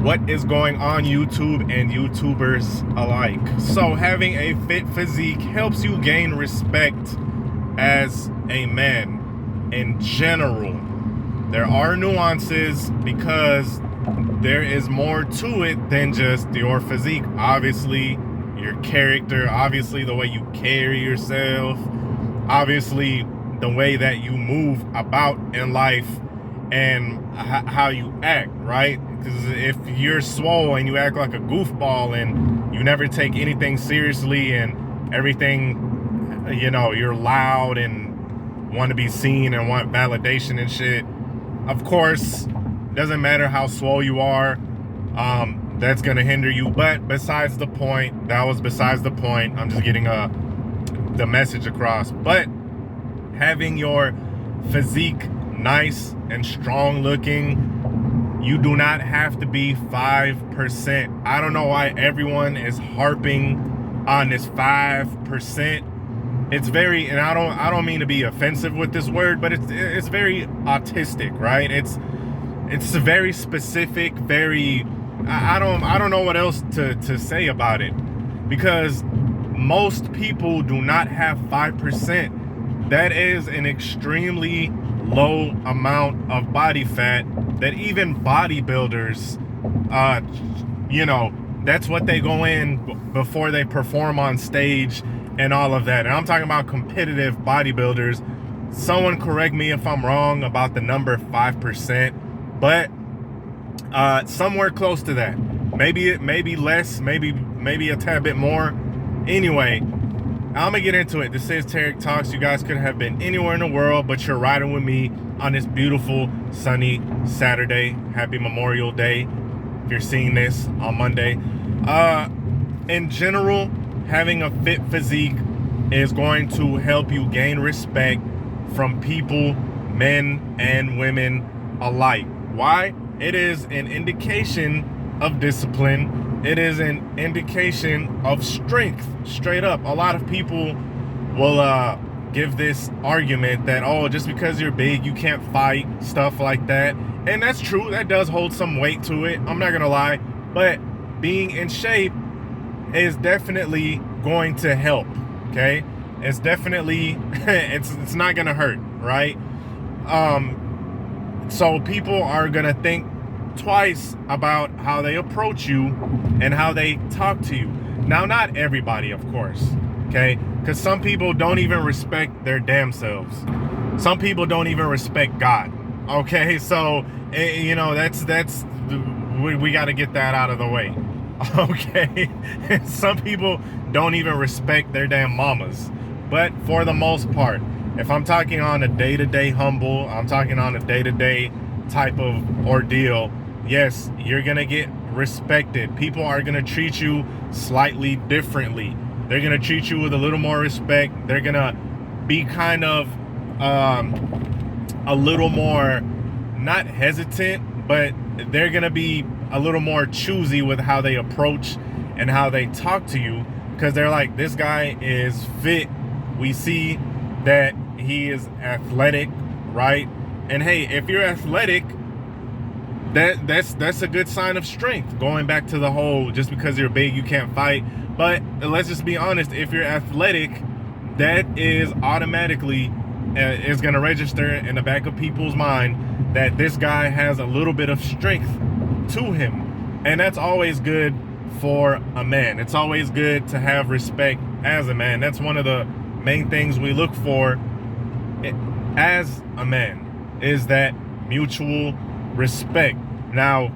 What is going on, YouTube and YouTubers alike? So having a fit physique helps you gain respect as a man in general. There are nuances because there is more to it than just your physique. Obviously, your character, obviously the way you carry yourself, obviously the way that you move about in life and how you act, right? Because if you're swole and you act like a goofball and you never take anything seriously and everything, you know, you're loud and want to be seen and want validation and shit, of course, doesn't matter how swole you are, that's gonna hinder you. But besides the point, that was besides the point. I'm just getting the message across. But having your physique nice and strong looking, you do not have to be 5%. I don't know why everyone is harping on this 5%. It's very, and I don't mean to be offensive with this word, but it's very autistic, right? It's very specific, very, I don't know what else to say about it, because most people do not have 5%. That is an extremely low amount of body fat that even bodybuilders, you know, that's what they go in before they perform on stage and all of that. And I'm talking about competitive bodybuilders. Someone correct me if I'm wrong about the number 5%, but somewhere close to that. Maybe less, maybe a tad bit more. Anyway, I'm gonna get into it. This is Tarik Talks. You guys could have been anywhere in the world, but you're riding with me on this beautiful sunny Saturday. Happy Memorial Day if you're seeing this on Monday. In general, having a fit physique is going to help you gain respect from people, men and women alike. Why? It is an indication of discipline. It is an indication of strength, straight up. A lot of people will give this argument that, oh, just because you're big, you can't fight, stuff like that. And that's true. That does hold some weight to it. I'm not going to lie. But being in shape is definitely going to help, okay? It's definitely, it's not going to hurt, right? So people are going to think twice about how they approach you and how they talk to you. Now, not everybody, of course, okay? Because some people don't even respect their damn selves. Some people don't even respect God, okay? So, you know, we got to get that out of the way, okay? Some people don't even respect their damn mamas. But for the most part, if I'm talking on a day-to-day humble, I'm talking on a day-to-day type of ordeal, yes, you're gonna get respected. People are gonna treat you slightly differently. They're gonna treat you with a little more respect. They're gonna be kind of a little more, not hesitant, but they're gonna be a little more choosy with how they approach and how they talk to you, because they're like, this guy is fit. We see that he is athletic, right? And hey, if you're athletic, that's a good sign of strength. Going back to the whole, just because you're big, you can't fight. But let's just be honest, if you're athletic, that is automatically is going to register in the back of people's mind that this guy has a little bit of strength to him. And that's always good for a man. It's always good to have respect as a man. That's one of the main things we look for as a man, is that mutual respect. Now,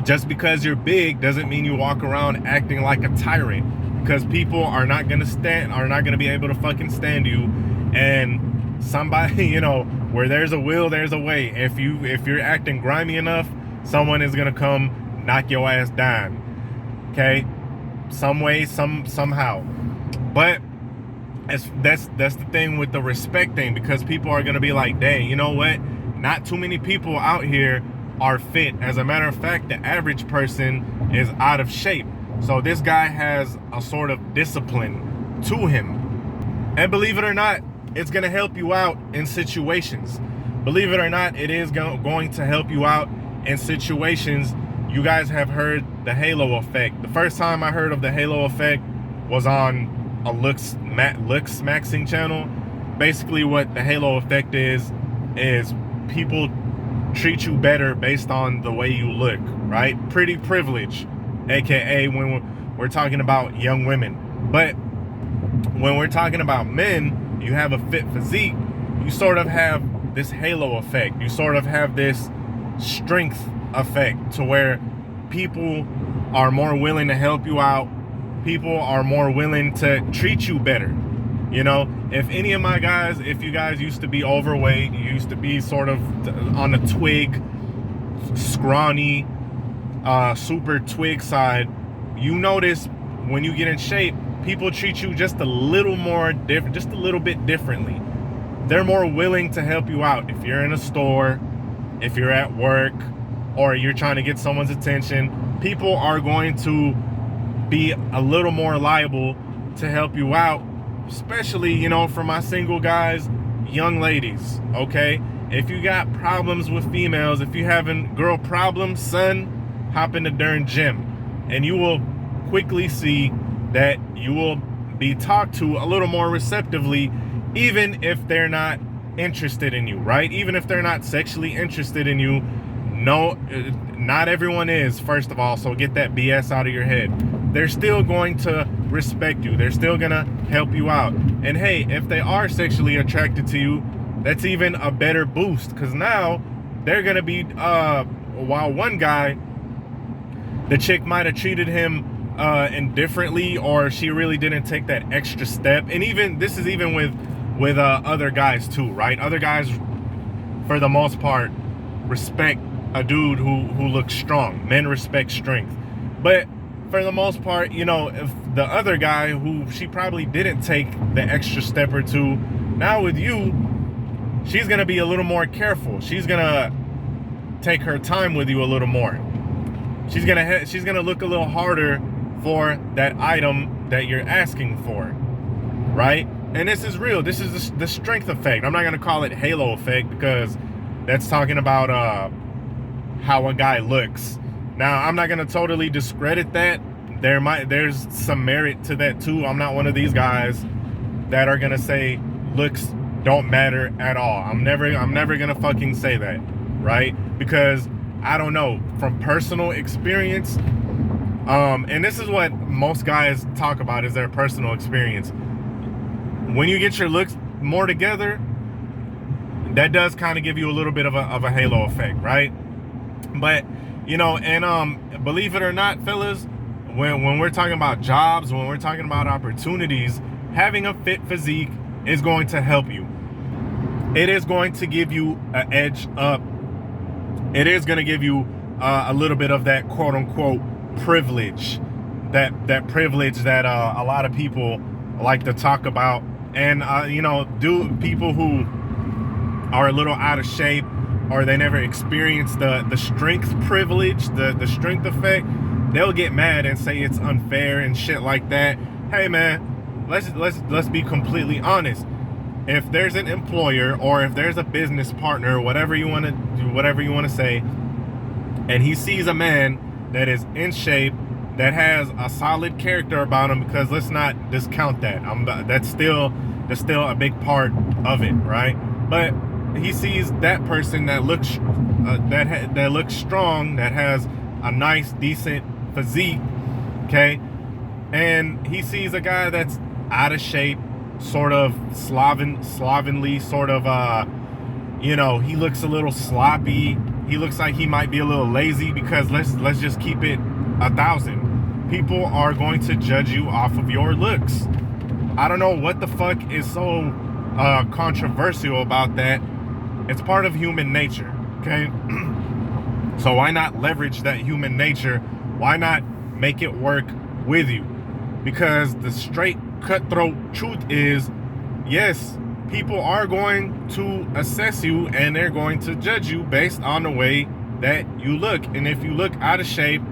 just because you're big doesn't mean you walk around acting like a tyrant, because people are not gonna be able to fucking stand you. And somebody, you know, where there's a will, there's a way. If you're acting grimy enough, someone is gonna come knock your ass down, okay? Some way, somehow. But that's the thing with the respect thing, because people are gonna be like, dang, you know what? Not too many people out here are fit. As a matter of fact, the average person is out of shape. So this guy has a sort of discipline to him. And believe it or not, it's going to help you out in situations. Believe it or not, it is going to help you out in situations. You guys have heard the halo effect. The first time I heard of the halo effect was on a looks maxing channel. Basically what the halo effect is people treat you better based on the way you look, right? Pretty privilege, aka when we're talking about young women. But when we're talking about men, you have a fit physique, you sort of have this halo effect. You sort of have this strength effect to where people are more willing to help you out. People are more willing to treat you better. You know, if any of my guys, if you guys used to be overweight, you used to be sort of on the twig, scrawny, super twig side, you notice when you get in shape, people treat you just a little more different, just a little bit differently. They're more willing to help you out. If you're in a store, if you're at work, or you're trying to get someone's attention, people are going to be a little more liable to help you out. Especially, you know, for my single guys, young ladies, okay? If you got problems with females, if you having girl problems, son, hop in the darn gym. And you will quickly see that you will be talked to a little more receptively, even if they're not interested in you, right? Even if they're not sexually interested in you. No, not everyone is, first of all, so get that BS out of your head. They're still going to respect you. They're still gonna help you out. And hey, if they are sexually attracted to you, that's even a better boost, because now they're gonna be, while one guy, the chick might have treated him indifferently, or she really didn't take that extra step. And even, this is even with other guys too, right? Other guys, for the most part, respect a dude who looks strong. Men respect strength. But for the most part, you know, if the other guy who she probably didn't take the extra step or two, now with you, she's gonna be a little more careful. She's gonna take her time with you a little more. She's gonna look a little harder for that item that you're asking for, right? And this is real. This is the strength effect. I'm not gonna call it halo effect, because that's talking about how a guy looks. Now, I'm not gonna totally discredit that. There's some merit to that too. I'm not one of these guys that are gonna say looks don't matter at all. I'm never gonna fucking say that, right? Because I don't know, from personal experience, and this is what most guys talk about, is their personal experience. When you get your looks more together, that does kind of give you a little bit of a halo effect, right? But, you know, and believe it or not, fellas, when we're talking about jobs, when we're talking about opportunities, having a fit physique is going to help you. It is going to give you an edge up. It is going to give you a little bit of that quote unquote privilege, that privilege that a lot of people like to talk about. And you know, people who are a little out of shape, or they never experienced the strength privilege, the strength effect, they'll get mad and say it's unfair and shit like that. Hey man, let's be completely honest. If there's an employer, or if there's a business partner, whatever you want to do, whatever you want to say, and he sees a man that is in shape, that has a solid character about him, because let's not discount that. That's still a big part of it, right? But he sees that person that looks that looks strong, that has a nice, decent physique, okay, and he sees a guy that's out of shape, sort of slovenly, sort of you know, he looks a little sloppy. He looks like he might be a little lazy, because let's just keep it 1,000. People are going to judge you off of your looks. I don't know what the fuck is so controversial about that. It's part of human nature, okay? So why not leverage that human nature? Why not make it work with you? Because the straight cutthroat truth is, yes, people are going to assess you, and they're going to judge you based on the way that you look. And if you look out of shape,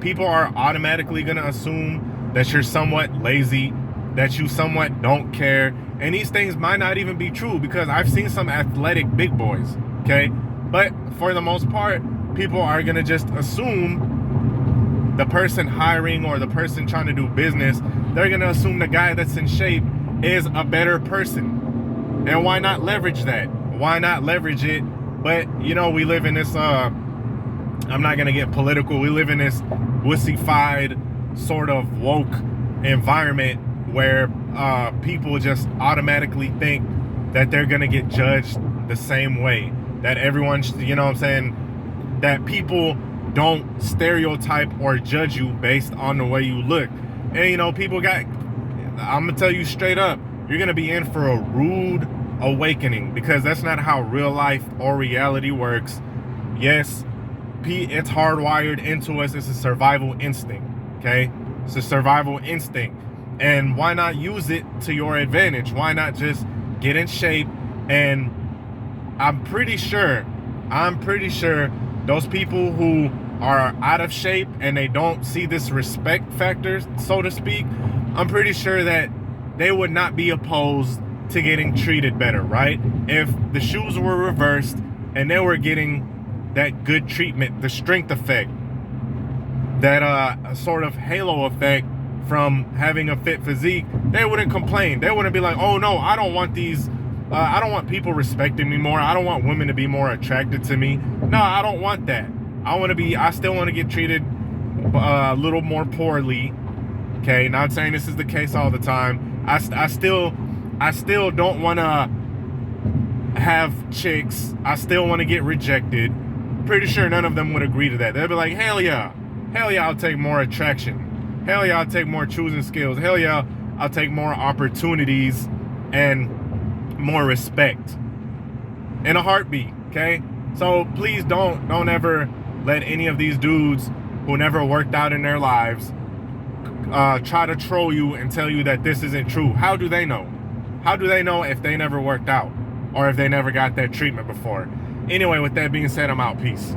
people are automatically going to assume that you're somewhat lazy, that you somewhat don't care. And these things might not even be true, because I've seen some athletic big boys, okay? But for the most part, people are gonna just assume the person hiring or the person trying to do business, they're gonna assume the guy that's in shape is a better person. And why not leverage that? Why not leverage it? But you know, we live in this I'm not gonna get political, we live in this wussified sort of woke environment where people just automatically think that they're gonna get judged the same way, that everyone, you know what I'm saying, that people don't stereotype or judge you based on the way you look. And you know, people got, I'm gonna tell you straight up, you're gonna be in for a rude awakening, because that's not how real life or reality works. Yes, it's hardwired into us. It's a survival instinct, okay? It's a survival instinct. And why not use it to your advantage? Why not just get in shape? And I'm pretty sure those people who are out of shape and they don't see this respect factor, so to speak, I'm pretty sure that they would not be opposed to getting treated better, right? If the shoes were reversed and they were getting that good treatment, the strength effect, that sort of halo effect from having a fit physique, they wouldn't complain. They wouldn't be like, oh no, I don't want these, I don't want people respecting me more. I don't want women to be more attracted to me. No, I don't want that. I still want to get treated a little more poorly. Okay, not saying this is the case all the time. I still don't want to have chicks. I still want to get rejected. Pretty sure none of them would agree to that. They'd be like, hell yeah, I'll take more attraction. Hell yeah, I'll take more choosing skills. Hell yeah, I'll take more opportunities and more respect in a heartbeat. Okay, so please don't ever let any of these dudes who never worked out in their lives try to troll you and tell you that this isn't true. How do they know? How do they know if they never worked out or if they never got that treatment before? Anyway, with that being said, I'm out. Peace.